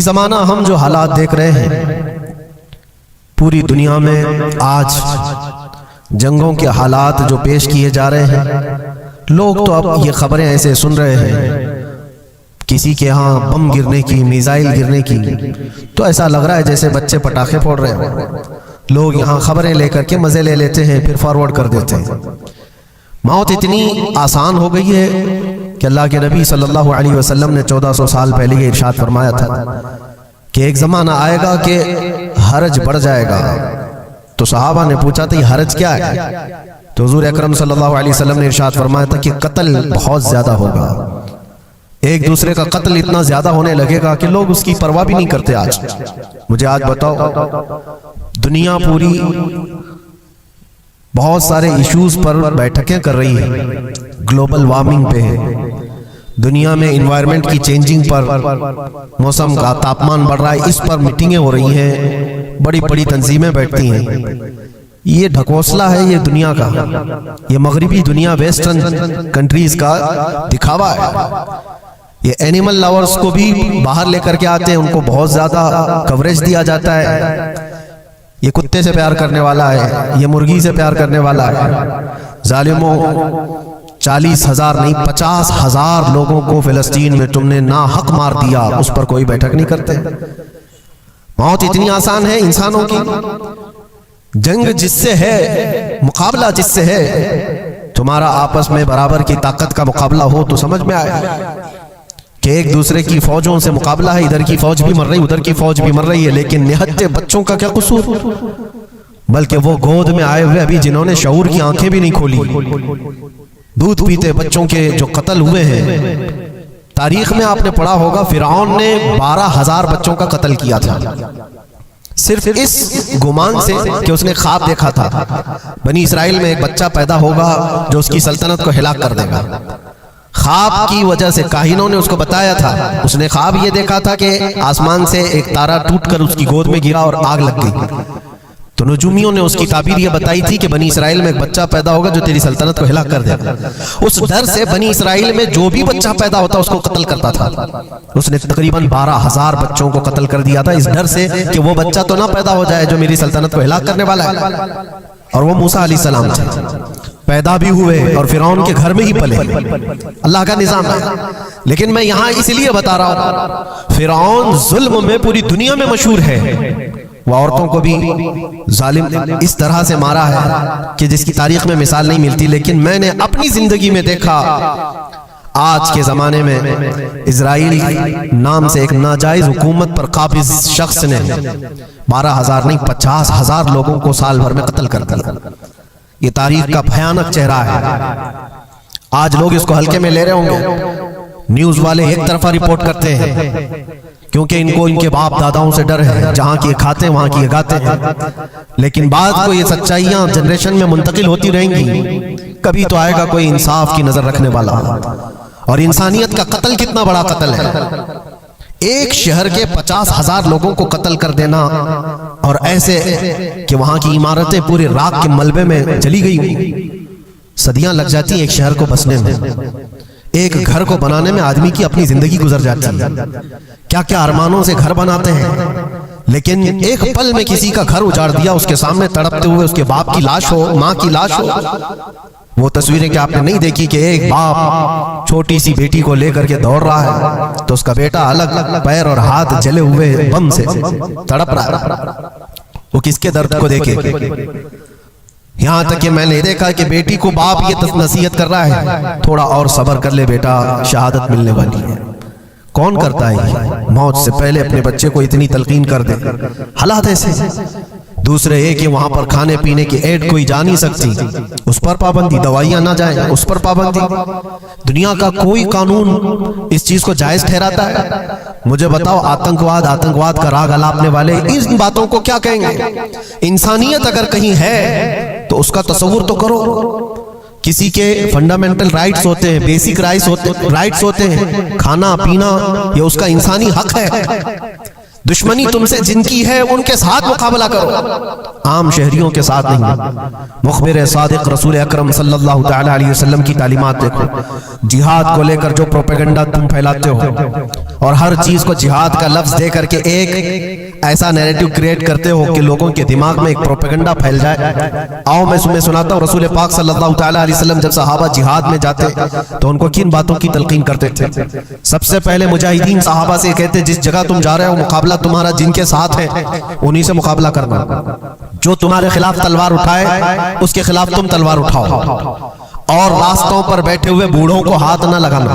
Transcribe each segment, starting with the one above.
ज़माना हम जो हालात देख रहे हैं पूरी दुनिया में, आज जंगों के हालात जो पेश किए जा रहे हैं, लोग तो अब ये खबरें ऐसे सुन रहे हैं किसी के यहाँ बम गिरने की, मिसाइल गिरने की, तो ऐसा लग रहा है जैसे बच्चे पटाखे फोड़ रहे हैं। लोग यहाँ खबरें लेकर के मज़े ले लेते हैं, फिर फॉरवर्ड कर देते हैं। मौत इतनी आसान हो गई है कि अल्लाह के नबी सल्लल्लाहु अलैहि वसल्लम ने 1400 साल पहले ये इरशाद फरमाया था कि एक ज़माना आएगा कि हरज बढ़ जाएगा। तो सहाबा ने पूछा था ये हरज क्या है? तो हुजूर अकरम सल्लल्लाहु अलैहि वसल्लम ने इरशाद फरमाया था कि कत्ल बहुत ज़्यादा होगा, एक दूसरे का कत्ल इतना ज़्यादा होने लगेगा कि लोग उसकी परवाह भी नहीं करते। आज मुझे आज बताओ, दुनिया पूरी बहुत सारे इश्यूज पर बैठकें कर रही है, ग्लोबल वार्मिंग पे है, दुनिया में इन्वायरमेंट की चेंजिंग पर, मौसम का तापमान बढ़ रहा है, इस पर मीटिंगें हो रही हैं, बड़ी बड़ी तंजीमें बैठती हैं। ये ढकोसला है ये दुनिया का, ये मगरिबी दुनिया, वेस्टर्न कंट्रीज का दिखावा है। ये एनिमल लवर्स को भी बाहर लेकर के आते हैं, उनको बहुत ज्यादा कवरेज दिया जाता है। ये कुत्ते से प्यार करने वाला है, ये मुर्गी से प्यार करने वाला है। जालिमों, 40,000 नहीं 50,000 लोगों को फिलिस्तीन में तुमने ना हक मार दिया, उस पर कोई बैठक नहीं करते। मौत इतनी आसान है इंसानों की। जंग जिससे है, मुकाबला जिससे है, तुम्हारा आपस में बराबर की ताकत का मुकाबला हो तो समझ में आए कि एक दूसरे की फौजों से मुकाबला है, इधर की फौज भी मर रही, उधर की फौज भी मर रही है, लेकिन निहत्ते बच्चों का क्या कसूर? बल्कि वो गोद में आए हुए अभी जिन्होंने शऊर की आंखें भी नहीं खोली, दूध पीते बच्चों के जो कत्ल हुए हैं। तारीख में आपने पढ़ा होगा फिरौन ने 12,000 बच्चों का कत्ल किया था, सिर्फ इस गुमान से कि उसने ख्वाब देखा था बनी इस्राइल में एक बच्चा पैदा होगा जो उसकी सल्तनत को हिलाक कर देगा। ख्वाब की वजह से काहिनों ने उसको बताया था, उसने ख्वाब ये देखा था कि आसमान से एक तारा टूटकर उसकी गोद में गिरा और आग लग गई। तो नजूमियों ने उसकी ताबीर ये बताई थी कि बनी इस्राइल में एक बच्चा पैदा होगा जो तेरी सल्तनत को हिलाक कर देगा। उस डर से बनी इस्राइल में जो भी बच्चा पैदा होता उसको कत्ल करता था। उसने तकरीबन 12,000 बच्चों को कत्ल कर दिया था, इस डर से कि वो बच्चा तो ना पैदा हो जाए जो मेरी सल्तनत को हिलाक करने वाला है। और वो मूसा अलैहिस्सलाम थे, पैदा भी हुए और फिरौन के घर में ही पले। अल्लाह का निजाम है। लेकिन मैं यहां इसलिए बता रहा हूं, फिरौन जुल्म में पूरी दुनिया में मशहूर है। वह औरतों को भी जालिम इस तरह से मारा है कि जिसकी तारीख में मिसाल नहीं मिलती। लेकिन मैंने अपनी जिंदगी में देखा, आज के जमाने में इजराइल नाम से एक नाजायज हुकूमत पर काबिज शख्स ने 12,000 नहीं 50,000 लोगों को साल भर में कत्ल कर दिया। ये तारीख का भयानक चेहरा है। आज लोग इसको हल्के में ले रहे होंगे, न्यूज वाले एक तरफा रिपोर्ट करते हैं क्योंकि इनको इनके बाप दादाओं से डर है, जहां की खाते वहां की गाते हैं। लेकिन बाद को ये सच्चाइयां जनरेशन में मुंतकिल होती रहेंगी, कभी तो आएगा कोई इंसाफ की नजर रखने वाला। और इंसानियत का कत्ल कितना बड़ा कत्ल है, एक शहर के 50,000 लोगों को कत्ल कर देना, और ऐसे कि वहां की इमारतें पूरे राख के मलबे में चली गई। सदियां लग जाती एक शहर को बसने में, एक घर को बनाने में आदमी की अपनी जिंदगी गुजर जाती है। क्या क्या अरमानों से घर बनाते हैं, लेकिन एक पल में किसी का घर उजाड़ दिया, उसके सामने तड़पते हुए उसके बाप की लाश हो, माँ की लाश हो। वो तस्वीरें क्या आपने नहीं देखी कि एक बाप छोटी सी बेटी को लेकर के दौड़ रहा है तो उसका बेटा अलग पैर और हाथ जले हुए बम से तड़प रहा है। वो किसके दर्द को देखे? यहां तक कि मैंने देखा कि बेटी को बाप ये नसीहत कर रहा है, थोड़ा और सब्र कर ले बेटा, शहादत मिलने वाली है। कौन करता है मौत से पहले अपने बच्चे को इतनी तलकीन कर दे? हालात ऐसे। दूसरे ये कि वहां पर खाने पीने की ऐड कोई जा नहीं सकती, उस पर पाबंदी, दवाइयां ना जाए उस पर पाबंदी। दुनिया का कोई कानून इस चीज को जायज ठहराता है? मुझे बताओ, आतंकवाद का राग अलापने वाले इन बातों को क्या कहेंगे? इंसानियत अगर कहीं है तो उसका तस्वुर तो करो। किसी के फंडामेंटल राइट्स होते हैं, बेसिक राइट्स होते हैं, खाना पीना, ये उसका इंसानी हक है। दुश्मनी तुमसे जिनकी है उनके साथ मुकाबला करो, आम शहरियों के साथ नहीं। मुखबिर सादिक रसूल अकरम सल्लल्लाहु तआला अलैहि वसल्लम की तालीमात देखो। जिहाद को लेकर जो प्रोपेगेंडा तुम फैलाते हो और हर चीज को जिहाद का लफ्ज दे करके एक ऐसा नैरेटिव क्रिएट करते हो कि लोगों के दिमाग में एक प्रोपेगेंडा फैल जाए। आओ मैं तुम्हें सुनाता हूँ, रसूल पाक सल्लल्लाहु तआला अलैहि वसल्लम जब सहाबा जिहाद में जाते तो उनको किन बातों की तलकीन करते थे। सबसे पहले मुजाहिदीन सहाबा से कहते, जिस जगह तुम जा रहे हो मुकाबला तुम्हारा जिनके साथ है उन्हीं से मुकाबला करना। जो तुम्हारे खिलाफ तलवार उठाए उसके खिलाफ तुम तलवार उठाओ। और रास्तों पर बैठे हुए बूढ़ों को हाथ ना लगाना,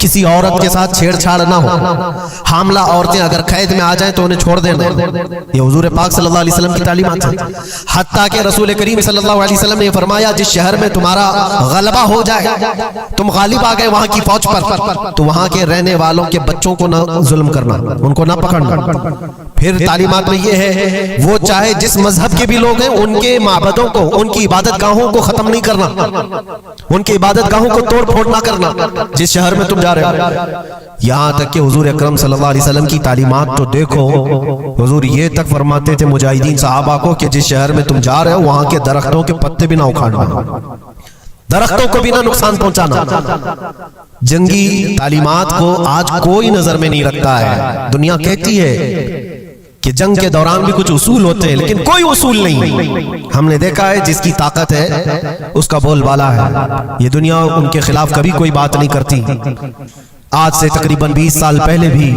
किसी औरत के साथ छेड़छाड़ ना हो, हामला औरतें अगर कैद में आ जाएं तो उन्हें छोड़ देना। ये हुजूर पाक सल्लल्लाहु अलैहि वसल्लम की तालीमात है। हत्ता के रसूल करीम सल्लल्लाहु अलैहि वसल्लम ने फरमाया, जिस शहर में तुम्हारा गलबा हो जाए, तुम गालिब आ गए वहां की फौज पर, तो वहां के रहने वालों के बच्चों को ना जुल्म करना, उनको ना पकड़ना। फिर तालीमात में ये है, वो चाहे जिस मजहब के भी लोग हैं उनके माबदों को, उनकी इबादत गाहों को खत्म नहीं करना, उनकी इबादत गाहों को तोड़ फोड़ ना करना जिस शहर में तुम जा रहे हो। यहां तक कि हुजूर अकरम सल्लल्लाहु अलैहि वसल्लम की तालीमात तो देखो, हुजूर ये तक फरमाते थे मुजाहिदीन सहाबा को कि जिस शहर में तुम जा रहे हो वहां के दरख्तों के पत्ते भी ना उखाड़ना, दरख्तों को भी ना नुकसान पहुंचाना। जंगी तालीमात को आज कोई नजर में नहीं रखता है। दुनिया कहती है कि जंग के दौरान भी कुछ उसूल होते हैं, लेकिन कोई उसूल नहीं। हमने देखा है जिसकी ताकत है उसका बोलबाला है। ये दुनिया उनके खिलाफ कभी कोई बात नहीं करती। आज से तकरीबन 20 साल पहले भी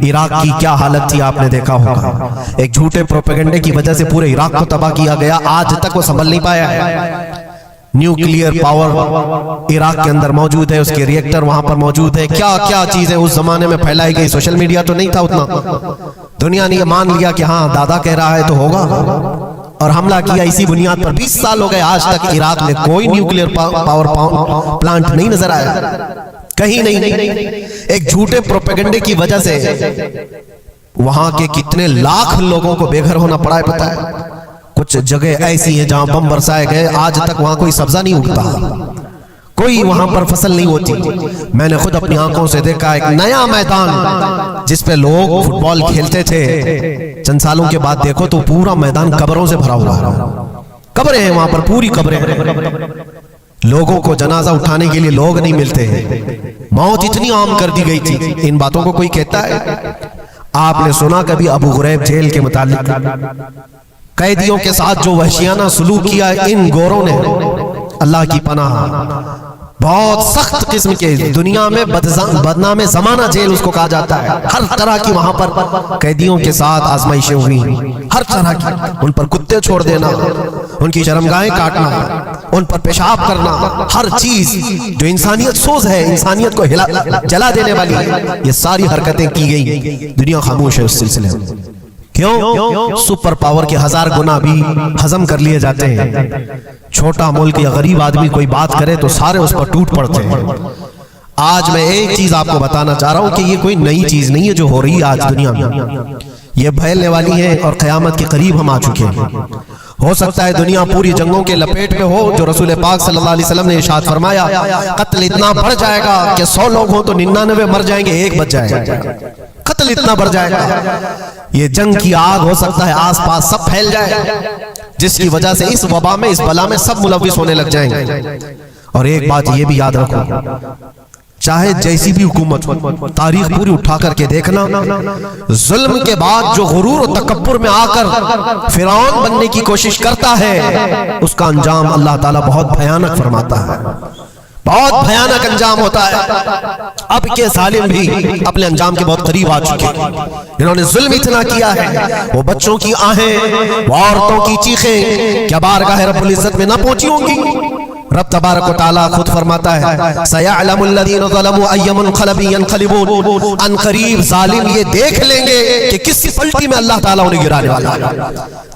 इराक की क्या हालत थी आपने देखा होगा। एक झूठे प्रोपेगेंडे की वजह से पूरे इराक को तबाह किया गया, आज तक वो संभल नहीं पाया है। न्यूक्लियर पावर इराक के अंदर मौजूद है, उसके रिएक्टर वहां पर मौजूद है, क्या क्या चीजें उस जमाने में फैलाई गई। सोशल मीडिया तो नहीं था उतना, दुनिया ने ये मान लिया कि हाँ दादा कह रहा है तो होगा, और हमला किया इसी बुनियाद पर। 20 साल हो गए, आज तक इराक में कोई न्यूक्लियर पावर प्लांट नहीं नजर आया, कहीं नहीं। एक झूठे प्रोपेगेंडे की वजह से वहां के कितने लाख लोगों को बेघर होना पड़ा है पता है। कुछ जगह ऐसी है जहां बम बरसाए गए, आज तक वहां कोई सब्जा नहीं उगता, कोई वहां पर फसल नहीं होती। मैंने खुद अपनी आंखों से देखा एक नया मैदान जिस पे लोग फुटबॉल खेलते थे, चंद सालों के बाद देखो तो पूरा मैदान कब्रों से भरा हुआ है। कब्रें हैं वहां पर, पूरी कब्रें हैं। लोगों को जनाजा उठाने के लिए लोग नहीं मिलते हैं। मौत इतनी आम कर दी गई थी। इन बातों को कोई कहता है? आपने सुना कभी अबू गुरैब जेल के मुतालिक? कैदियों के साथ जो वहशियाना सलूक किया इन गोरों ने, अल्लाह की पनाह, बहुत सख्त किस्म के, दुनिया में बदनाम जमाना जेल उसको कहा जाता है। हर तरह की वहां पर कैदियों के साथ आजमाइशें हुई, हर तरह की। उन पर कुत्ते छोड़ देना, उनकी शर्मगाहें काटना, उन पर पेशाब करना, हर चीज जो इंसानियत सोज है, इंसानियत को जला देने वाली है, ये सारी हरकतें की गई। दुनिया खामोश है उस सिलसिले में। क्यों? सुपर पावर के 1000 गुना भी हजम कर लिए जाते हैं। छोटा मुल्क या गरीब आदमी कोई बात करे तो सारे उस पर टूट पड़ते हैं। आज मैं एक चीज आपको बताना चाह रहा हूं कि ये कोई नई चीज नहीं है जो हो रही है आज दुनिया में, ये फैलने वाली है और क़यामत के करीब हम आ चुके हैं। हो सकता है दुनिया पूरी जंगों के लपेट में हो, जो रसूल पाक सल्लल्लाहु अलैहि वसल्लम ने इरशाद फरमाया, कत्ल इतना बढ़ जाएगा कि 100 लोग हो तो 99 मर जाएंगे, एक बच जाएगा। कत्ल इतना बढ़ जाएगा, ये जंग की आग हो सकता है आसपास सब फैल जाए, जिसकी वजह से इस वबा में, इस बला में सब मुलव्विस होने लग जाएंगे। और एक बात ये भी याद रखो, चाहे जैसी भी हुकूमत हो, तारीख पूरी उठा करके देखना, जुल्म के बाद जो गुरूर और तकब्बुर में आकर फिरौन बनने की कोशिश करता है, उसका अंजाम अल्लाह ताला बहुत भयानक फरमाता है, बहुत भयानक अंजाम होता है। अब के जालिम भी अपने अंजाम के बहुत करीब आ चुके हैं। इन्होंने जुल्म इतना किया है, वो बच्चों की आहें, वो औरतों की चीखें क्या बारगाह रब्बुल इज्जत में ना पहुंची होंगी? रब तबारक व तआला खुद फरमाता है, सयअलमुल लज़ीना ज़लमू अय्युम मुनक़लिबिन यनक़लिबून, अनक़रीब जालिम ये देख लेंगे कि किस पलटी में अल्लाह ताला उन्हें गिराने वाला है।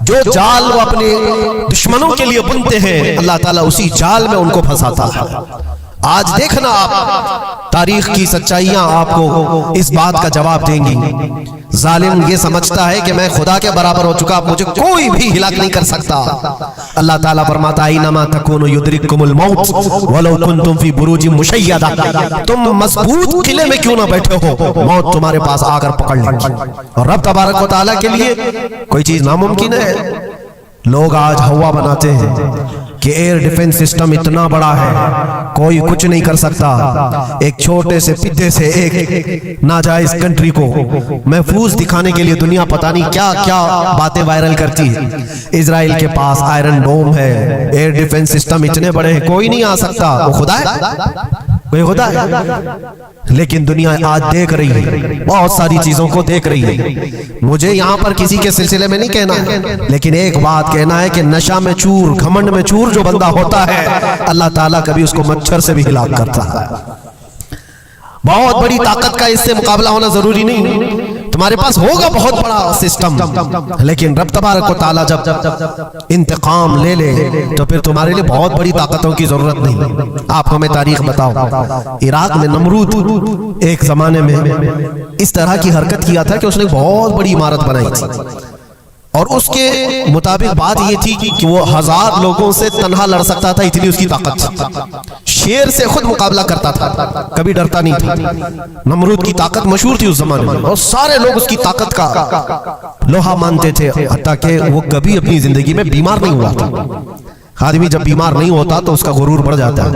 जो जाल वो अपने दुश्मनों के लिए बुनते हैं, अल्लाह ताला उसी जाल में उनको फंसाता है। आज देखना आप तारीख की सच्चाइयां आपको इस बात का जवाब देंगी। जालिम ये समझता है कि मैं खुदा के बराबर हो चुका, मुझे कोई भी हिलाक नहीं कर सकता। अल्लाह ताला फरमाता है इन्नमा तकुनु युद्रिकुमुल मौत वलौ कुंतुम फी बुरूजिन मुशय्यदा, तुम मजबूत किले में क्यों ना बैठे हो, मौत तुम्हारे पास आकर पकड़ लेगी। और रब तबारक व तआला के लिए कोई चीज नामुमकिन है। लोग आज हवा बनाते हैं कि एयर डिफेंस सिस्टम इतना बड़ा है कोई कुछ नहीं कर सकता। एक छोटे से पिद्दे से एक नाजायज कंट्री को महफूज दिखाने के लिए दुनिया पता नहीं क्या क्या बातें वायरल करती है। इजराइल के पास आयरन डोम है, एयर डिफेंस सिस्टम इतने बड़े हैं, कोई नहीं आ सकता। वो खुदा है? कोई खुदा है? लेकिन दुनिया आज देख रही है, बहुत सारी चीजों को देख रही है। मुझे यहाँ पर किसी के सिलसिले में नहीं कहना है, लेकिन एक बात कहना है कि नशा में चूर, घमंड में चूर जो बंदा होता है, अल्लाह ताला कभी उसको मच्छर से भी हिलाक करता है। बहुत बड़ी ताकत का इससे मुकाबला होना जरूरी नहीं। तुम्हारे पास होगा बहुत बड़ा सिस्टम, लेकिन रब तबारक व तआला जब इंतकाम ले ले तो फिर तुम्हारे लिए बहुत बड़ी ताकतों की जरूरत नहीं। आप हमें तारीख बताओ। इराक में नमरूद एक जमाने में इस तरह की हरकत किया था कि उसने बहुत बड़ी इमारत बनाई थी, और उसके मुताबिक बात ये थी कि वो 1000 लोगों से तन्हा लड़ सकता था, इतनी उसकी ताकत थी। शेर से खुद मुकाबला करता था, कभी डरता नहीं था। नमरूद की ताकत मशहूर थी उस जमाने में, और सारे लोग उसकी ताकत का लोहा मानते थे, हत्ता कि वो कभी अपनी जिंदगी में बीमार नहीं हुआ था। आदमी जब बीमार नहीं होता तो उसका गुरूर बढ़ जाता है,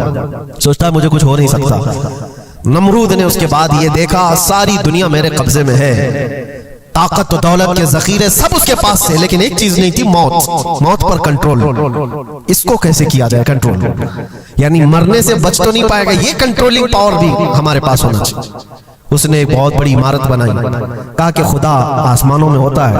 सोचता है मुझे कुछ हो नहीं सकता। नमरूद ने उसके बाद ये देखा सारी दुनिया मेरे कब्जे में है, ताकत और दौलत के जखीरे सब उसके पास थे, लेकिन एक चीज नहीं थी, मौत। मौत पर कंट्रोल। इसको कैसे किया जाए कंट्रोल? यानी मरने से बच तो नहीं पाएगा, ये कंट्रोलिंग पावर भी हमारे पास होना चाहिए। उसने एक बहुत बड़ी इमारत बनाई, कहा कि खुदा आसमानों में होता है,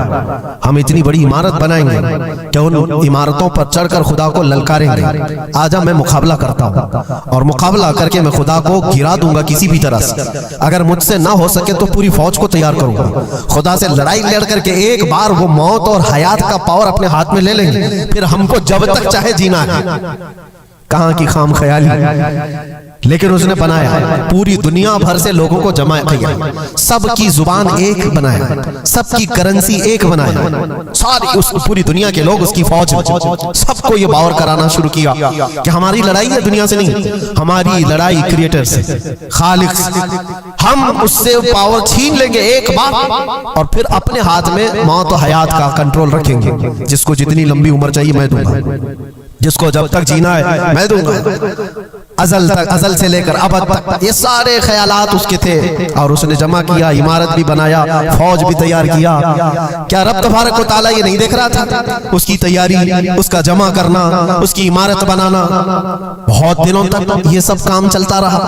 हम इतनी बड़ी इमारत बनाएंगे कि उन इमारतों पर चढ़कर खुदा को ललकारेंगे। आजा मैं मुकाबला करता हूँ, और मुकाबला करके मैं खुदा को गिरा दूंगा किसी भी तरह से। अगर मुझसे ना हो सके तो पूरी फौज को तैयार करूंगा। खुदा से लड़ाई लड़ करके एक बार वो मौत और हयात का पावर अपने हाथ में ले लेंगे, फिर हमको जब तक चाहे जीना है। कहाँ की खाम ख्याली। लेकिन उसने बनाया, पूरी दुनिया भर से लोगों को जमा किया, सबकी जुबान एक बनाया, सबकी करेंसी एक बनाया, सारी उस पूरी दुनिया के लोग उसकी फौज, सबको ये बावर कराना शुरू किया कि हमारी लड़ाई है दुनिया से नहीं, हमारी लड़ाई क्रिएटर से, खालिक से। हम उससे पावर छीन लेंगे एक बार, और फिर अपने हाथ में मौत और हयात का कंट्रोल रखेंगे। जिसको जितनी लंबी उम्र चाहिए मैं दूंगा, जिसको जब तक जीना है मैं दूंगा, अजल से लेकर अबद तक। ये सारे ख्यालात उसके थे, और उसने जमा किया, इमारत भी बनाया, फौज भी तैयार किया। क्या रब तबारक व तआला ये नहीं देख रहा था उसकी तैयारी, उसका जमा करना, उसकी इमारत बनाना? बहुत दिनों तक ये सब काम चलता रहा।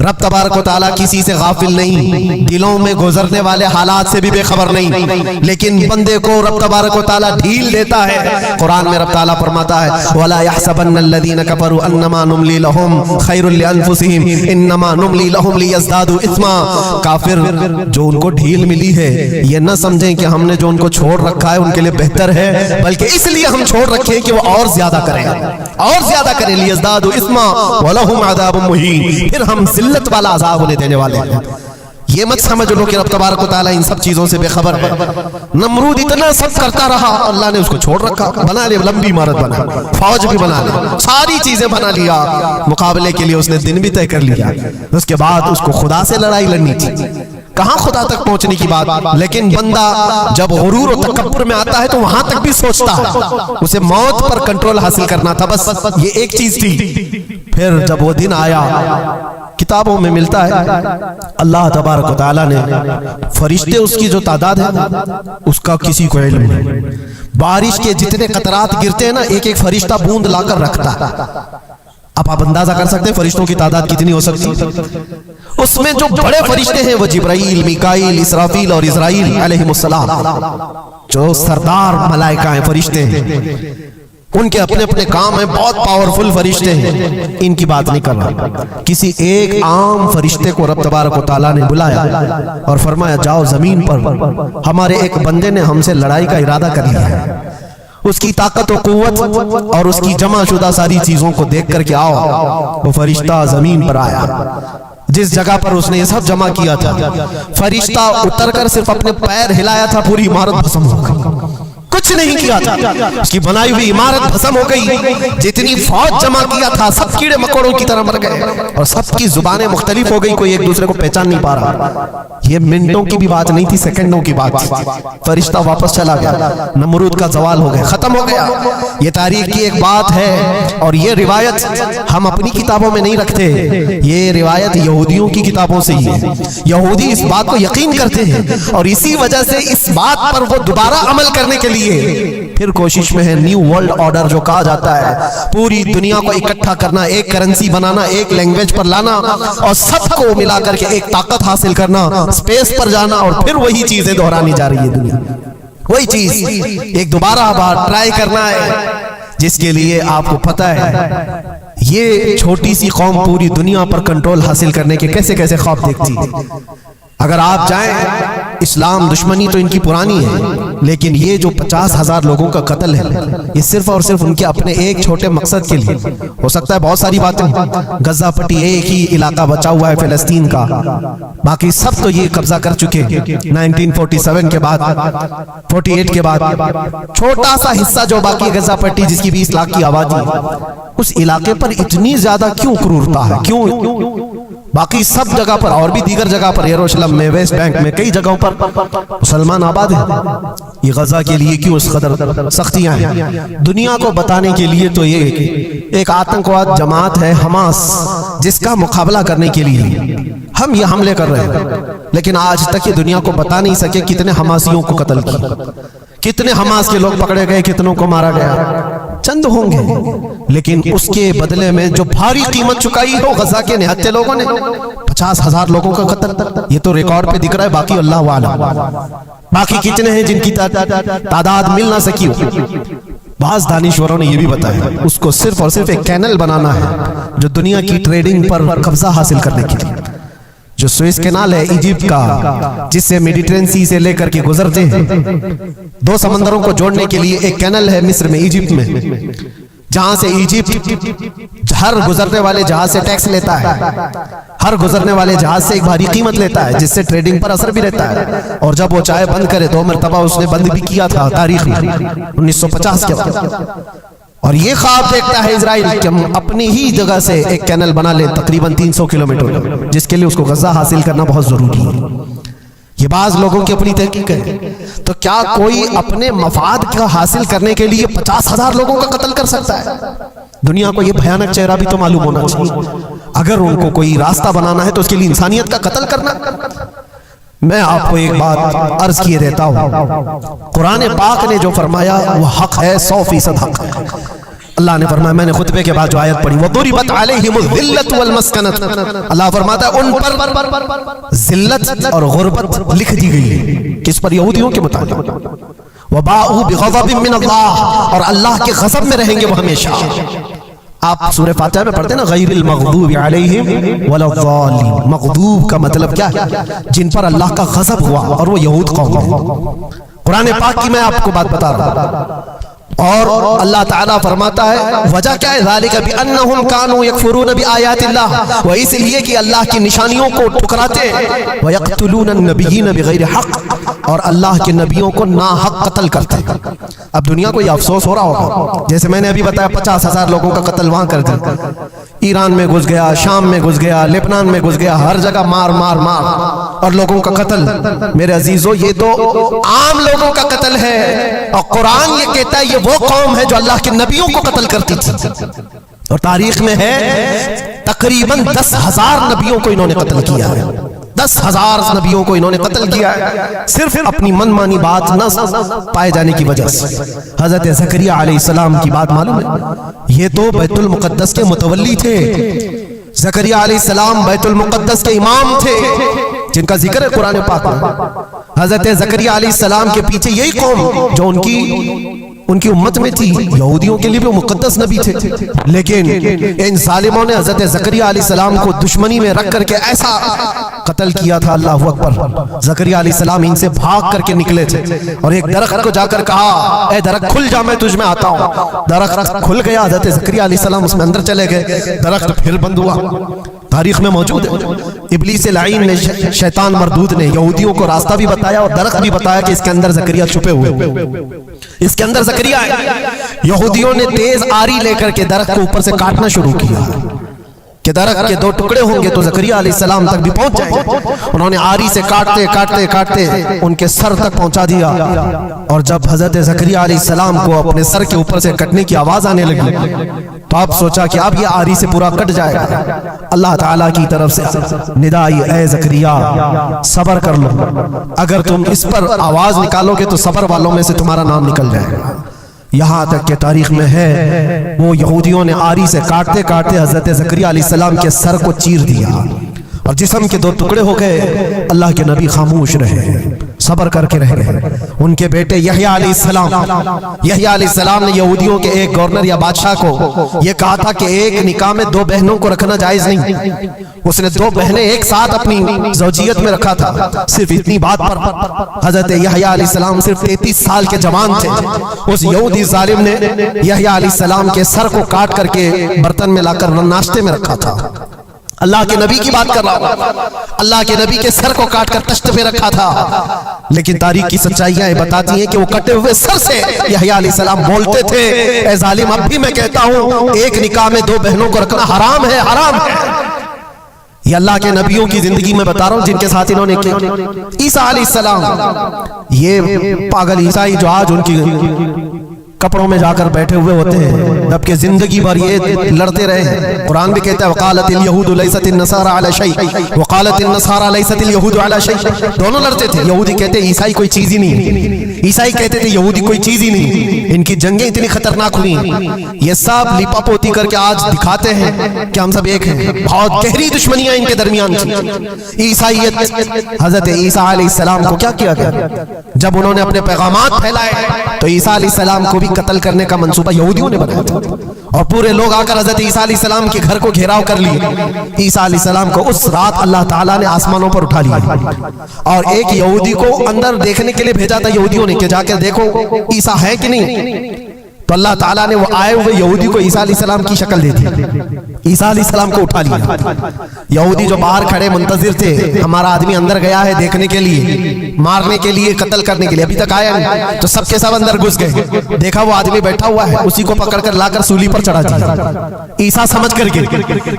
रब तबारक व तआला किसी से गाफिल नहीं, दिलों में गुजरने वाले हालात से भी बेखबर नहीं, लेकिन बंदे को रब तबारक व तआला ढील देता है। कुरान में रब तआला फरमाता है वला यहसबन्नल्लज़ीना कफरू अन्नमा नुमली लहुम खैरुल लिअन्फुसिहिम इन्नमा नुमली लहुम लियज़दादू इस्मा। काफिर जो उनको ढील मिली है ये न समझें कि हमने जो उनको छोड़ रखा है उनके लिए बेहतर है, बल्कि इसलिए हम छोड़ रखे कि वो और ज्यादा करें, और ज्यादा करें। लियज़दादू इस्मा वलहुम अज़ाबुम मुहीन, फिर हम जिल्लत वाला अज़ाब उन्हें देने वाले हैं। ये मत समझ लो कि रब तबारक व तआला इन सब चीजों से बेखबर है। नमरूद इतना सब करता रहा, अल्लाह ने उसको छोड़ रखा, बना लिया, लंबी इमारत बना, फौज भी बना ली, सारी चीजें बना लिया। मुकाबले के लिए उसने दिन भी तय कर लिया। उसके बाद उसको खुदा से लड़ाई लड़नी थी, कहां खुदा तक पहुंचने की बात। लेकिन बंदा जब गुरूर और तकब्बुर में आता है तो वहां तक भी सोचता है, उसे मौत पर कंट्रोल हासिल करना था, बस ये एक चीज थी। फिर जब वो दिन आया, किताबों में मिलता है अल्लाह तबारक व तआला ने फरिश्ते उसकी जो तादाद है उसका किसी को इल्म नहीं। बारिश के जितने कतरात गिरते हैं ना, एक एक फरिश्ता बूंद लाकर रखता है। अब आप अंदाजा कर सकते हैं फरिश्तों की तादाद कितनी हो सकती है। उसमें जो बड़े फरिश्ते हैं वो जिब्राइल, मीकाईल, इसराफील और इज़राइल अलैहिमुस्सलाम, जो सरदार मलाइका हैं, फरिश्ते हैं, उनके अपने अपने काम हैं, बहुत पावरफुल फरिश्ते हैं। इनकी बात नहीं कर रहा, किसी एक आम फरिश्ते को रब तबारक व तआला ने बुलाया और फरमाया जाओ जमीन पर, हमारे एक बंदे ने हमसे लड़ाई का इरादा कर लिया है, उसकी ताकत और कुव्वत और उसकी जमाशुदा सारी चीजों को देख करके आओ। वो फरिश्ता जमीन पर आया, जिस जगह पर उसने ये सब जमा किया था, फरिश्ता उतरकर सिर्फ अपने पैर हिलाया था, पूरी इमारत भस्म हो गई। कुछ नहीं किया था, उसकी बनाई हुई इमारत भस्म हो गई। जितनी फौज जमा किया था सब कीड़े मकोड़ों की तरह मर गए और सबकी जुबानें मुख्तलिफ हो गई, कोई एक दूसरे को पहचान नहीं पा रहा। ये मिनटों की भी बात नहीं थी, सेकंडों की बात थी। फरिश्ता वापस चला गया, नमरूद का जवाल हो गया, खत्म हो गया। ये तारीख की एक बात है और ये रिवायत हम अपनी किताबों में नहीं रखते, ये रिवायत यहूदियों की किताबों से ही है। यहूदी इस बात को यकीन करते हैं और इसी वजह से इस बात पर वो दोबारा अमल करने के लिए फिर कोशिश में है। न्यू वर्ल्ड ऑर्डर जो कहा जाता है, पूरी दुनिया को इकट्ठा करना, एक करेंसी बनाना, एक लैंग्वेज पर लाना और सबको मिलाकर के एक ताकत हासिल करना, स्पेस पर जाना और फिर वही चीजें दोहरानी जा रही है दुनिया। वही चीज एक दोबारा बार ट्राई करना है, जिसके लिए आपको पता है ये छोटी सी कौम पूरी दुनिया पर कंट्रोल हासिल करने के कैसे कैसे ख्वाब देखती है। अगर आप जाएं, इस्लाम दुश्मनी तो इनकी पुरानी है, लेकिन ये जो 50,000 लोगों का कत्ल है, ये सिर्फ और सिर्फ उनके अपने एक छोटे मकसद के लिए। हो सकता है बहुत सारी बातें, गजा पट्टी एक ही इलाका बचा हुआ है फिलिस्तीन का, बाकी सब तो ये कब्जा कर चुके हैं 1947 के बाद, 48 के बाद। छोटा सा हिस्सा जो बाकी गजा पट्टी, जिसकी 20 लाख की आबादी, उस इलाके पर इतनी ज्यादा क्यों क्रूरता है, क्यों? बाकी सब जगह पर और भी दीगर जगह पर, यरूशलेम में, वेस्ट बैंक में, कई जगहों पर मुसलमान आबाद हैं। ये गजा के लिए क्यों इस कदर सख्तियां हैं? दुनिया को बताने के लिए तो ये एक आतंकवाद जमात है हमास, जिसका मुकाबला करने के लिए हम ये हमले कर रहे हैं। लेकिन आज तक ये दुनिया को बता नहीं सके कितने हमासियों को कत्ल किया, कितने हमास के लोग पकड़े गए, कितनों को मारा गया। चंद होंगे, लेकिन उसके बदले में जो भारी कीमत चुकाई हो गजा के निहत्ते लोगों ने, 50,000 लोगों का कत्ल, ये तो रिकॉर्ड पे दिख रहा है। बाकी अल्लाह वाला, बाकी कितने हैं जिनकी तादाद मिल ना सकी हो। बाज़ दानिश्वरों ने यह भी बताया उसको सिर्फ और सिर्फ एक कैनल बनाना है जो दुनिया की ट्रेडिंग पर कब्जा हासिल करने के लिए। जो सुएज कैनाल है इजिप्ट का, जिससे मेडिटेरेनियन सी से लेकर के गुजरते हैं, 2 समंदरों को जोड़ने के लिए एक कैनल है मिस्र में, इजिप्ट में, जहां से इजिप्ट हर गुजरने वाले जहाज से टैक्स लेता है, हर गुजरने वाले जहाज से एक भारी कीमत लेता है, जिससे ट्रेडिंग पर असर भी रहता है। और जब वो चाहे बंद करे, 2 मरतबा उसने बंद भी किया था तारीख में 1950 के बाद। और ये ख्वाब देखता है इजराइल कि हम अपनी ही जगह से एक कैनल बना ले, तकरीबन 300 किलोमीटर, जिसके लिए उसको गजा हासिल करना बहुत जरूरी है। ये बाज लोगों की अपनी तहकीक है। तो क्या कोई अपने मफाद का हासिल करने के लिए 50,000 लोगों का कत्ल कर सकता है? दुनिया को यह भयानक चेहरा भी तो मालूम होना चाहिए। अगर उनको कोई रास्ता बनाना है तो उसके लिए इंसानियत का कत्ल करना। मैं आपको एक बात अर्ज किए देता हूँ, कुरान पाक ने जो फरमाया वो हक है, 100% हक है। अल्लाह ने फरमाया, मैंने खुतबे के बाद जो आयत पढ़ी, वदुरिबत अलैहिमुल ज़िल्लतु वल मस्कनत, अल्लाह फरमाता है उन पर जिल्लत और गुर्बत लिख दी गई है। किस पर? यहूदियों के मुताबिक। वबाउ बिग़ज़बिन मिन अल्लाह, और अल्लाह के गज़ब में रहेंगे वो हमेशा। आप सूरह फातिहा में पढ़ते हैं ना, गैरिल मग़दूबि अलैहिम वलद्दालिन। मग़दूब का मतलब क्या है? जिन पर अल्लाह का गज़ब हुआ, और वो यहूद कौम है। कुरान पाक की मैं आपको बात बता रहा हूं। और अल्लाह ताला फरमाता है, वजह क्या है? ज़ालिका बिअन्नहुम कानू यकफुरून बिआयातिल्लाह, वो इसलिए कि अल्लाह की निशानियों को ठुकराते हैं। व यक़्तुलून अन्नबिय्यीन बिग़ैरि हक़, और अल्लाह के नबियों को नाहक कत्ल करते हैं। अब दुनिया को यह अफसोस हो रहा होगा, जैसे मैंने अभी बताया 50,000 लोगों का कत्ल वहां कर दिया, ईरान में घुस गया, शाम में घुस गया, लेबनान में घुस गया, हर जगह मार मार मार और लोगों का कत्ल। मेरे अजीजों, ये तो आम लोगों का कत्ल है, और कुरान ये कहता है ये वो कौम है जो अल्लाह के नबियों को कत्ल करती थी। और तारीख में है तकरीबन 10,000 नबियों को इन्होंने कत्ल किया है। 10,000 नबियों को इन्होंने कत्ल किया है, सिर्फ अपनी मनमानी बात न पाए जाने की वजह से। हजरत ज़करिया अलैहिस्सलाम की बात मालूम है? ये तो बैतुल मुक़द्दस के मुतवल्ली थे। ज़करिया अलैहिस्सलाम बैतुल मुक़द्दस के इमाम थे, जिनका जिक्र है कुरान पाक में। हजरत ज़करिया अलैहिस्सलाम के पीछे यही कौम जो उनकी उम्मत में थी, यहूदियों के लिए भी मुक़द्दस नबी थे, लेकिन इन जालिमों ने हजरत ज़करिया अलैहिस्सलाम को दुश्मनी में रख करके ऐसा कत्ल किया था। अल्लाह अकबर। ज़करिया अलैहिस्सलाम इनसे भाग करके निकले थे और एक दरख्त को जाकर कहा, ए दरख्त खुल जा, मैं तुझ में आता हूँ। दरख्त खुल गया, हज़रत ज़करिया अलैहिस्सलाम उसमें अंदर चले गए, दरख्त फिर बंद हुआ। तारीख में मौजूद है, इब्लीस लाइन ने, शैतान मरदूद ने यहूदियों को रास्ता भी बताया और दरख्त भी बताया कि इसके अंदर ज़करिया छुपे हुए, इसके अंदर ज़करिया है। यहूदियों ने तेज आरी लेकर के दरख्त को ऊपर से काटना शुरू किया कि दरख्त के 2 टुकड़े होंगे तो ज़करिया अलैहिस्सलाम तक भी पहुंच जाएंगे। उन्होंने आरी से काटते काटते काटते उनके सर तक पहुंचा दिया और जब हज़रत ज़करिया अलैहिस्सलाम को अपने सर के ऊपर से कटने की आवाज आने लगी तो आप सोचा कि अब ये आरी से पूरा कट जाएगा। अल्लाह ताला की तरफ से निदा आई, ए ज़करिया सब्र कर लो, अगर तुम इस पर आवाज निकालोगे तो सब्र वालों में से तुम्हारा नाम निकल जाएगा। यहाँ तक के तारीख में है वो यहूदियों ने आरी से काटते काटते हज़रत ज़करिया अलैहिस्सलाम के सर को चीर दिया और जिस्म के 2 टुकड़े हो गए। अल्लाह के नबी खामोश रहे, सब्र करके रह गए। उनके बेटे यहया अलैहिस्सलाम ने यहूदियों के एक गवर्नर या बादशाह को यह कहा था कि एक निकाह में 2 बहनों को रखना जायज नहीं। उसने 2 बहनें एक साथ अपनी ज़ौजियत में रखा था। सिर्फ इतनी बात पर हज़रत यहया अलैहिस्सलाम सिर्फ 33 साल के जवान थे। उस यहूदी जालिम ने यहया अलैहिस्सलाम के सर को काट करके बर्तन में लाकर नाश्ते में रखा था। अल्लाह के नबी की बात कर रहा हूं, अल्लाह के नबी के सर को काट कर तश्त पे रखा था। लेकिन तारीख की सच्चाइयां बताती हैं कि वो कटे हुए सर से यहया अलैहिस्सलाम बोलते थे, ए जालिम, अब भी मैं कहता हूं एक निकाह में 2 बहनों को रखना हराम है, हराम है। ये अल्लाह के नबियों की जिंदगी में बता रहा हूं जिनके साथ इन्होंने किया। ईसा अलैहिस्सलाम, ये पागल ईसाई जो आज उनकी कपड़ों में जाकर बैठे हुए होते हैं, जबकि जिंदगी भर ये लड़ते रहे हैं। कुरान भी कहता है वकालतिल यहूदु लैसतिन नसारा अला शै, वकालतिन नसारा लैसतिल यहूदु अला शै। दोनों लड़ते थे। यहूदी कहते ईसाई कोई चीज ही नहीं, ईसाई कहते थे यहूदी कोई चीज ही नहीं। इनकी जंगें इतनी खतरनाक हुई, ये सब लिपापोती करके आज दिखाते हैं कि हम सब एक हैं। बहुत गहरी दुश्मनियां इनके दरमियान थी। ईसाईयत, हजरत ईसा अलैहिस्सलाम को क्या किया गया? जब उन्होंने अपने पैगामात फैलाए तो ईसा अलैहिस्सलाम को भी कत्ल करने का मंसूबा यहूदियों ने बनाया था और पूरे लोग आकर हजरत ईसा अलैहिस्सलाम के घर को घेराव कर लिए। ईसा अलैहिस्सलाम को उस रात अल्लाह ताला ने आसमानों पर उठा लिया और एक यहूदी को अंदर देखने के लिए भेजा था यहूदियों ने कि जाकर देखो ईसा है कि नहीं। तो अल्लाह ताला ने वो आए हुए यहूदी को ईसा अलैहिस्सलाम की शक्ल दे दी, ईसा अलैहिस्सलाम को उठा लिया। यहूदी जो बाहर खड़े मुंतजिर थे, हमारा आदमी अंदर गया है देखने के लिए, मारने के लिए, कत्ल करने के लिए, अभी तक आया नहीं। तो सबके सब अंदर घुस गए, देखा वो आदमी बैठा हुआ है, उसी को पकड़कर लाकर सूली पर चढ़ा दिया ईसा समझ करके।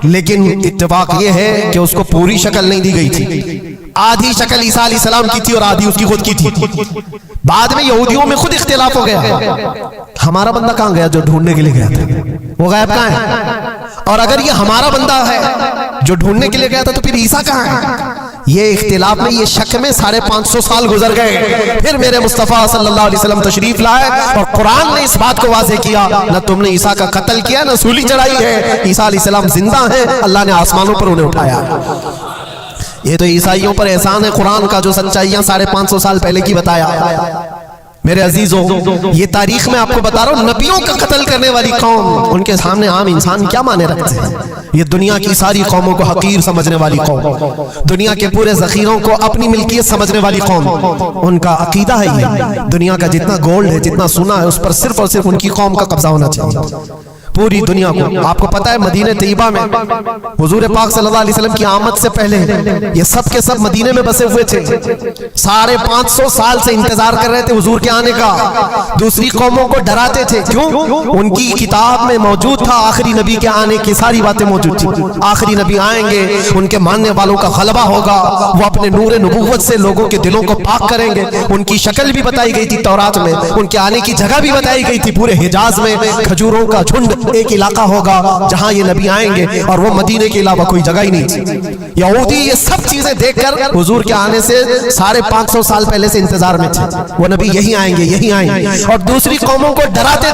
लेकिन इत्तेफाक ये है कि उसको पूरी शक्ल नहीं दी गई थी, आधी शक्ल ईसा अलैहिस्सलाम की थी और आधी उसकी खुद की थी। बाद में यहूदियों में खुद इख्तिलाफ हो गया, हमारा बंदा कहां गया जो ढूंढने के लिए गया था, वो गायब कहां है? और अगर ये हमारा बंदा है जो ढूंढने के लिए गया था तो फिर ईसा कहां है? ये इख्तिलाफ में, ये शक में 550 साल गुजर गए। फिर मेरे मुस्तफा सल्लल्लाहु अलैहि वसल्लम तशरीफ लाए और कुरान ने इस बात को वाज़ेह किया, न तुमने ईसा का कत्ल किया, न सूली चढ़ाई है। ईसा अलैहिस्सलाम जिंदा है, अल्लाह ने आसमानों पर उन्हें उठाया। ये तो ईसाइयों पर एहसान है कुरान का, जो सच्चाइयां 550 साल पहले की बताया। मेरे अजीजों, ये तारीख में आपको बता रहा हूं, नबियों का कत्ल करने वाली कौम, उनके सामने आम इंसान क्या माने रखते हैं? ये दुनिया की सारी कौमों को हकीर समझने वाली कौम, दुनिया के पूरे जखीरों को अपनी मिल्कियत समझने वाली कौम, उनका अकीदा है ये दुनिया का जितना गोल्ड है, जितना सोना है, उस पर सिर्फ और सिर्फ उनकी कौम का कब्जा होना चाहिए। पूरी दुनिया को, आपको पता है मदीने तैयबा में हुजूर पाक सल्लल्लाहु अलैहि वसल्लम की आमद से पहले ये सब के सब मदीने में बसे हुए थे। 550 साल से इंतजार कर रहे थे हुजूर के आने का। दूसरी कौमों को डराते थे, क्यों? उनकी किताब में मौजूद था आखिरी नबी के आने की सारी बातें मौजूद थी। आखिरी नबी आएंगे, उनके मानने वालों का गलबा होगा, वो अपने नूर नबुव्वत से लोगों के दिलों को पाक करेंगे। उनकी शक्ल भी बताई गई थी तौरात में, उनके आने की जगह भी बताई गई थी। पूरे हिजाज में खजूरों का झुंड एक इलाका होगा जहां ये नबी आएंगे और वो मदीने के अलावा कोई जगह ही नहीं थी। यहूदी ये सब चीजें देखकर हुजूर के आने से 550 साल पहले से इंतजार में थे, वो नबी यही आएंगे, यही आएंगे। और दूसरी कौमों को डराते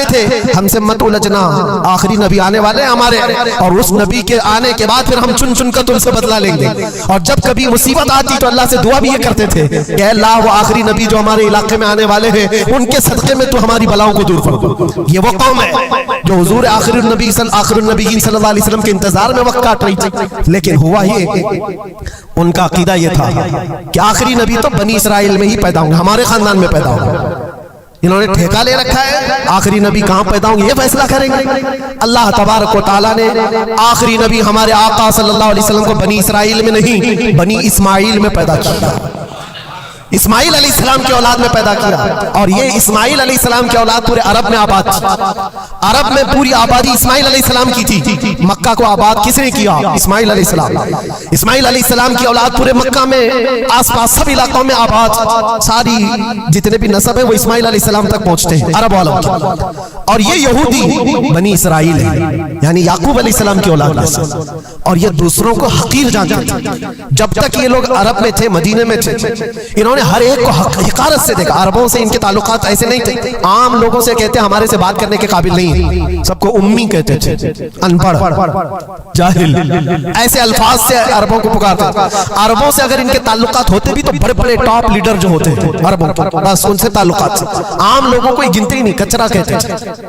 थे, हमसे मत उलझना, आखिरी नबी आने वाले हमारे, और उस नबी के आने के बाद फिर हम चुन चुन कर तुमसे बदला लेंगे। और जब कभी मुसीबत आती तो अल्लाह से दुआ भी ये करते थे कि अल्लाह, वो आखिरी नबी जो हमारे इलाके में आने वाले हैं, उनके सदके में तू हमारी बलाओं को दूर कर। ये वो कौम है में जो हुजूर आखिरुन नबी सल्लल्लाहु अलैहि वसल्लम के इंतजार में वक्त काट रही थी। लेकिन हुआ ये, उनका अकीदा ये था कि आखिरी नबी तो बनी इसराइल में ही पैदा होंगे, हमारे खानदान में पैदा होंगे। इन्होंने ठेका ले रखा है आखिरी नबी कहां पैदा होंगे ये फैसला करेंगे। अल्लाह तबारक व तआला ने आखिरी नबी हमारे आका सल्लल्लाहु अलैहि वसल्लम को बनी इसराइल में नहीं, बनी इस्माइल में पैदा किया। इस्माइल अलैहिस्सलाम की औलाद में पैदा किया। और ये इस्माइल अलैहिस्सलाम की औलाद पूरे अरब में आबाद थी। अरब में पूरी आबादी इस्माइल अलैहिस्सलाम की थी। मक्का को आबाद किसने किया? इस्माइल अलैहिस्सलाम। इस्माइल अलैहिस्सलाम की औलाद पूरे मक्का में आसपास सब इलाकों में आबाद, सारी जितने भी नस्ब है वो इस्माइल अलैहिस्सलाम तक पहुंचते हैं, अरब वालों की। और ये यहूदी बनी इसराइल है, यानी याकूब अलैहिस्सलाम की औलाद में। और ये दूसरों को हकीर जानते थे। जब तक ये लोग अरब में थे, मदीने में थे, इन्होंने हर एक को हकारत से देखा। अरबों से इनके ताल्लुकात ऐसे नहीं थे, आम लोगों से कहते हमारे से बात करने के काबिल नहीं है, सबको उम्मी कहते थे, अनपढ़, जाहिल, ऐसे अल्फाज से अरबों को पुकारते। अरबों से अगर इनके ताल्लुकात होते भी तो बड़े बड़े टॉप लीडर जो होते थे अरबों के, बस उनसे ताल्लुकात थे। आम लोगों को गिनते ही नहीं, कचरा कहते थे।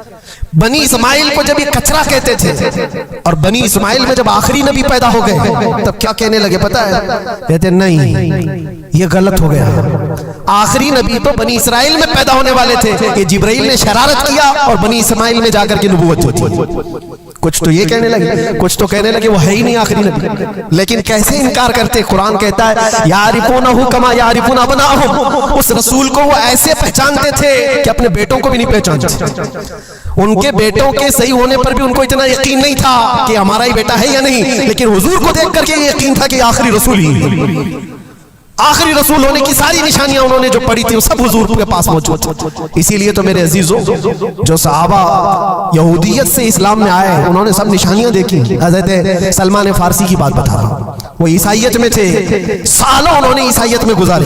बनी इस्माइल को जब ये कचरा कहते थे, और बनी इस्माइल में जब आखिरी नबी पैदा हो गए तब क्या कहने लगे पता है? कहते नहीं, ये गलत हो गया। आखिरी नबी तो बनी इसराइल में पैदा होने वाले थे, ये जिब्राइल ने शरारत किया और बनी इस्माइल में जाकर के नबूवत होती। कुछ तो ये कहने लगे, कुछ तो कहने लगे वो है ही नहीं आखिरी नबी। लेकिन कैसे इनकार करते? कुरान कहता है यारिफूनहु कमा यारिफून अबनाअहुम। उस रसूल को वो ऐसे पहचानते थे कि अपने बेटों को भी नहीं पहचानते। उनके बेटों के सही होने पर भी उनको इतना यकीन नहीं था कि हमारा ही बेटा है या नहीं, लेकिन हुजूर को देख करके ये यकीन था कि आखिरी रसूल ही, आखिरी रसूल होने की सारी निशानियां उन्होंने जो पढ़ी थी वो सब हुजूर के पास मौजूद थी। इसीलिए तो मेरे अजीजों, जो सहाबा यहूदियत से इस्लाम में आए उन्होंने सब निशानियां देखी। हजरत सलमान फारसी की बात बता रहा हूं, वो ईसाइयत में थे, सालों उन्होंने ईसाइयत में गुजारे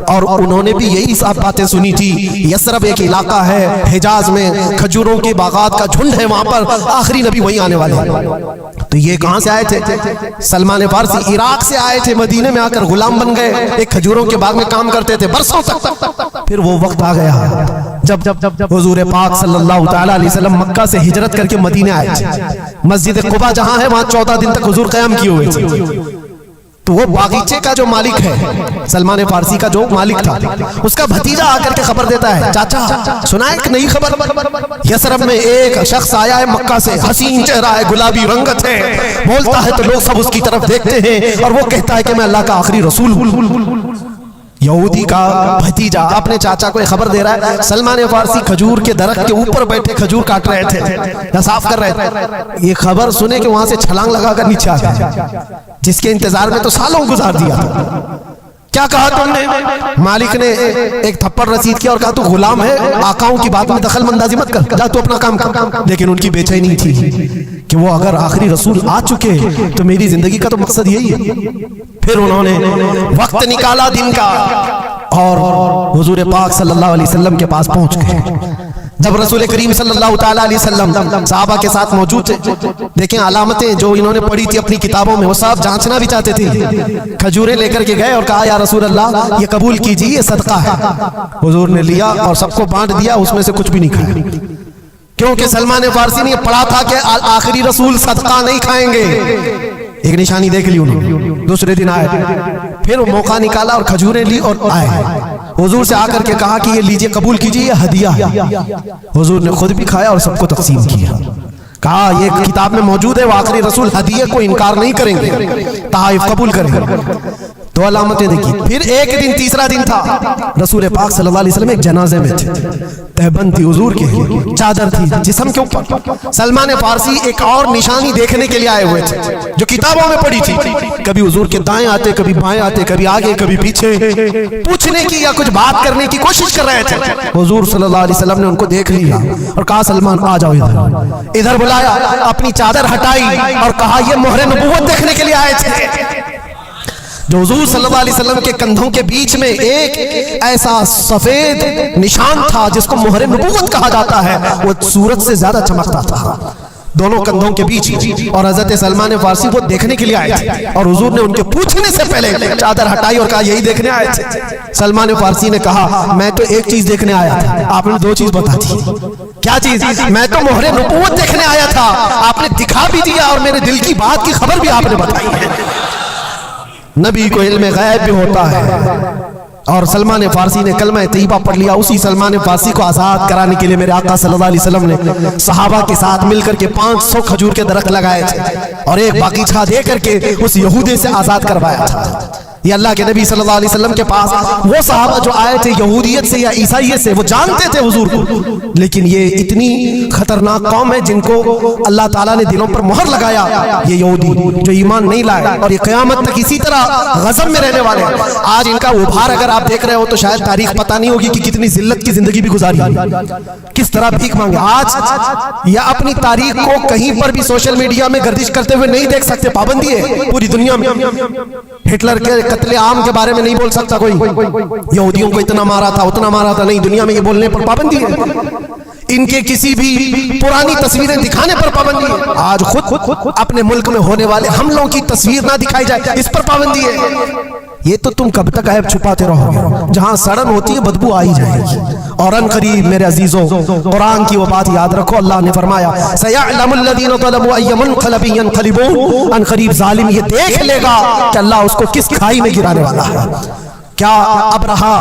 और उन्होंने भी यही सब बातें सुनी थी। यसरब एक इलाका है हिजाज में, खजूरों के बागात का झुंड है, वहां पर आखिरी नबी वहीं आने वाले हैं। तो ये कहां से आए थे? सलमान फारसी इराक से आए थे, मदीने में आकर गुलाम बन गए, एक खजूरों के बाग में काम करते थे बरसों तक। फिर वो वक्त आ गया जब हुजूर पाक सल्लल्लाहु तआला अलैहि वसल्लम मक्का से हिजरत करके मदीने आए थे। मस्जिद कुबा जहां है वहां 14 दिन तक हुजूर क़याम किए हुए थे। तो वो बागीचे का जो मालिक है, सलमान फारसी का जो मालिक था, उसका भतीजा आकर के खबर देता है, चाचा सुना एक नई खबर, यसरब में एक शख्स आया है मक्का से, हसीन चेहरा है, गुलाबी रंगत है, बोलता है तो लोग सब उसकी तरफ देखते हैं और वो कहता है कि मैं अल्लाह का आखिरी रसूल हूं। यहूदी का भतीजा अपने चाचा को खबर दे रहा है। सलमान फारसी खजूर के दरख्त के ऊपर बैठे खजूर काट रहे थे या साफ कर रहे थे। ये खबर सुने कि वहां से छलांग लगाकर नीचे आ गया, जिसके इंतजार में तो सालों गुजार दिया था। क्या कहा तुमने? मालिक ने एक थप्पड़ रसीद किया और कहा तू गुलाम है, आकाओं की बात में दखल अंदाजी मत कर, जा तू अपना काम कर। लेकिन उनकी बेचैनी थी कि वो अगर आखिरी रसूल आ चुके तो मेरी जिंदगी का तो मकसद यही है। फिर उन्होंने वक्त निकाला दिन का और हुजूर पाक सल्लल्लाहु अलैहि वसल्लम के पास पहुंच गए। जब रसूल करीम सल्लल्लाहु तआला अलैहि वसल्लम सहाबा के साथ मौजूद थे, देखें अलामतें जो इन्होंने पढ़ी थी अपनी किताबों में, वो सब जांचना भी चाहते थे। खजूरें लेकर के गए और कहा या रसूल अल्लाह ये कबूल कीजिए, ये सदका है। हुजूर ने लिया और सबको बांट दिया, उसमें से कुछ भी नहीं खाया, क्योंकि सलमान फारसी ने पढ़ा था कि आखिरी रसूल सदका नहीं खाएंगे। एक निशानी देख ली उन्होंने। दूसरे दिन आए, फिर मौका निकाला और खजूरें ली और आए। हुजूर से आकर के कहा कि ये लीजिए, कबूल कीजिए, ये हदिया है। हुजूर ने खुद भी खाया और सबको तकसीम किया। कहा ये किताब में मौजूद है, वो आखिरी रसूल हदिये को इनकार नहीं करेंगे, ताइफ कबूल करेंगे। तो अलामतें देखी। फिर एक दिन, तीसरा दिन था, रसूल पाक सल्लल्लाहु अलैहि वसल्लम एक जनाजे में थे। तहबंद थी हुजूर की, चादर थी जिस्म के ऊपर। सलमान फारसी एक और निशानी देखने के लिए आए हुए थे जो किताबों में पड़ी थी। कभी हुजूर के दाएं आते, कभी बाएं आते, कभी आगे कभी पीछे, पूछने की या कुछ बात करने की कोशिश कर रहे थे। हुजूर सल्लल्लाहु अलैहि वसल्लम ने उनको देख लिया और कहा सलमान आ जाओ इधर। इधर बुलाया, अपनी चादर हटाई और कहा ये मोहरे नबूवत देखने के लिए आए थे। जो हुजूर सल्लल्लाहु अलैहि वसल्लम के कंधों के बीच में एक ऐसा सफेद निशान था जिसको मोहरे नबूवत कहा जाता है, वो सूरज से ज्यादा चमकता था। दोनों कंधों के बीच, और हजरत सलमान फारसी वो देखने के लिए आए थे और हुजूर ने उनके पूछने से पहले चादर हटाई और कहा यही देखने आए थे। सलमान फारसी ने कहा मैं तो एक चीज देखने आया था, आपने दो चीज बता दी। क्या चीज? मैं तो मोहरे नबूवत देखने आया था, आपने दिखा भी दिया और मेरे दिल की बात की खबर भी आपने बताई है। नबी को इल्म गैब भी होता है। और सलमान फारसी ने कलमा तैयबा पढ़ लिया। उसी सलमान फारसी को आजाद कराने के लिए मेरे आका सल्लल्लाहु अलैहि वसल्लम ने सहाबा के साथ मिलकर के 500 खजूर के दरख्त लगाए थे और एक बागीचा दे करके उस यहूदी से आजाद करवाया था। ये अल्लाह के नबी सल्लल्लाहु अलैहि वसल्लम के पास वो सहाबा जो आए थे यहूदियत से या ईसाईयत से, वो जानते थे हुजूर को, लेकिन ये इतनी खतरनाक कौम है जिनको अल्लाह ताला ने दिलों पर मोहर लगाया। ये यहूदी जो ईमान नहीं लाए और ये क़यामत तक इसी तरह गज़ब में रहने वाले हैं। आज इनका उभार अगर आप देख रहे हो तो शायद तारीख पता नहीं होगी कि कितनी जिल्लत की जिंदगी भी गुजारी, किस तरह भीख मांगे। आज या अपनी तारीख को कहीं पर भी सोशल मीडिया में गर्दिश करते हुए नहीं देख सकते, पाबंदी है पूरी दुनिया में। हिटलर के कत्ले आम के बारे में नहीं बोल सकता कोई, यहूदियों को इतना मारा था उतना मारा था, नहीं, दुनिया में ये बोलने पर पाबंदी है। इनके किसी भी पुरानी तस्वीरें दिखाने पर पाबंदी है। आज खुद अपने मुल्क में होने वाले हमलों की तस्वीर ना दिखाई जाए, इस पर पाबंदी है। ये तो तुम कब तक ऐब छुपाते रहोगे? जहां सड़न होती है बदबू आ ही जाएगी। और अन करीब मेरे अजीजों, कुरान की वो बात याद रखो, अल्लाह ने फरमाया सयअलमुल लज़ीना ज़लमू अय्य मुनक़लिबिन यनक़लिबून, अन करीब जालिम ये देख लेगा कि अल्लाह उसको किस खाई में गिराने वाला है। क्या अब रहा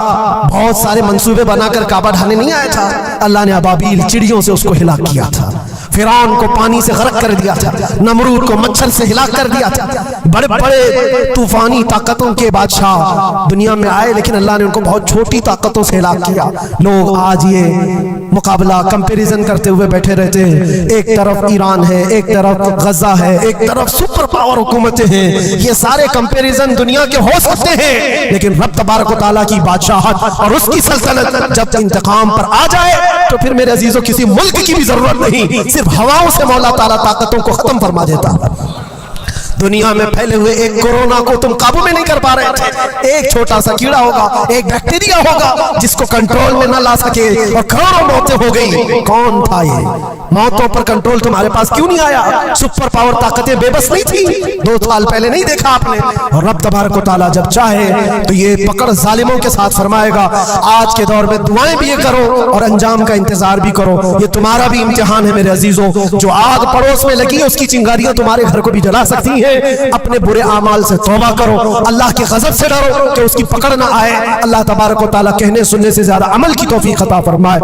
बहुत सारे मंसूबे बनाकर काबा ढाने नहीं आया था? अल्लाह ने अबाबील चिड़ियों से उसको हिलाक किया था, फिरौन को पानी से गरक कर दिया था, नमरूद को मच्छर से हिलाक कर दिया था। बड़े बड़े तूफानी ताकतों के बादशाह दुनिया में आए, लेकिन अल्लाह ने उनको बहुत छोटी ताकतों से हिलाक किया। लोग आज ये मुकाबला कंपैरिजन करते हुए बैठे रहते हैं। एक तरफ ईरान है, एक तरफ गजा है, एक तरफ सुपर पावर हुकूमतें हैं। ये सारे कंपैरिजन दुनिया के हो सकते हैं, लेकिन रब तबारक व तआला की बादशाहत और उसकी सल्तनत जब इंतकाम पर आ जाए तो फिर मेरे अजीजों किसी मुल्क की भी जरूरत नहीं, सिर्फ हवाओं से मौला ताला ताकतों को खत्म फरमा देता। दुनिया में फैले हुए एक कोरोना को तुम काबू में नहीं कर पा रहे थे। एक छोटा सा कीड़ा होगा, एक बैक्टीरिया होगा जिसको कंट्रोल में ना ला सके और करोड़ों मौतें हो गई। कौन था ये? मौतों पर कंट्रोल तुम्हारे पास क्यों नहीं आया? सुपर पावर ताकतें बेबस नहीं थी 2 साल पहले? नहीं देखा आपने? और रब तबारक व तआला जब चाहे तो ये पकड़ जालिमों के साथ फरमाएगा। आज के दौर में दुआएं भी ये करो और अंजाम का इंतजार भी करो। ये तुम्हारा भी इम्तिहान है मेरे अजीजों। जो आग पड़ोस में लगी है उसकी चिंगारियां तुम्हारे घर को भी जला सकती है। अपने बुरे आमाल से तौबा करो, अल्लाह के गजब से डरो कि उसकी पकड़ ना आए। अल्लाह तबारक व तआला कहने सुनने से ज्यादा अमल की तौफीक अता फरमाए।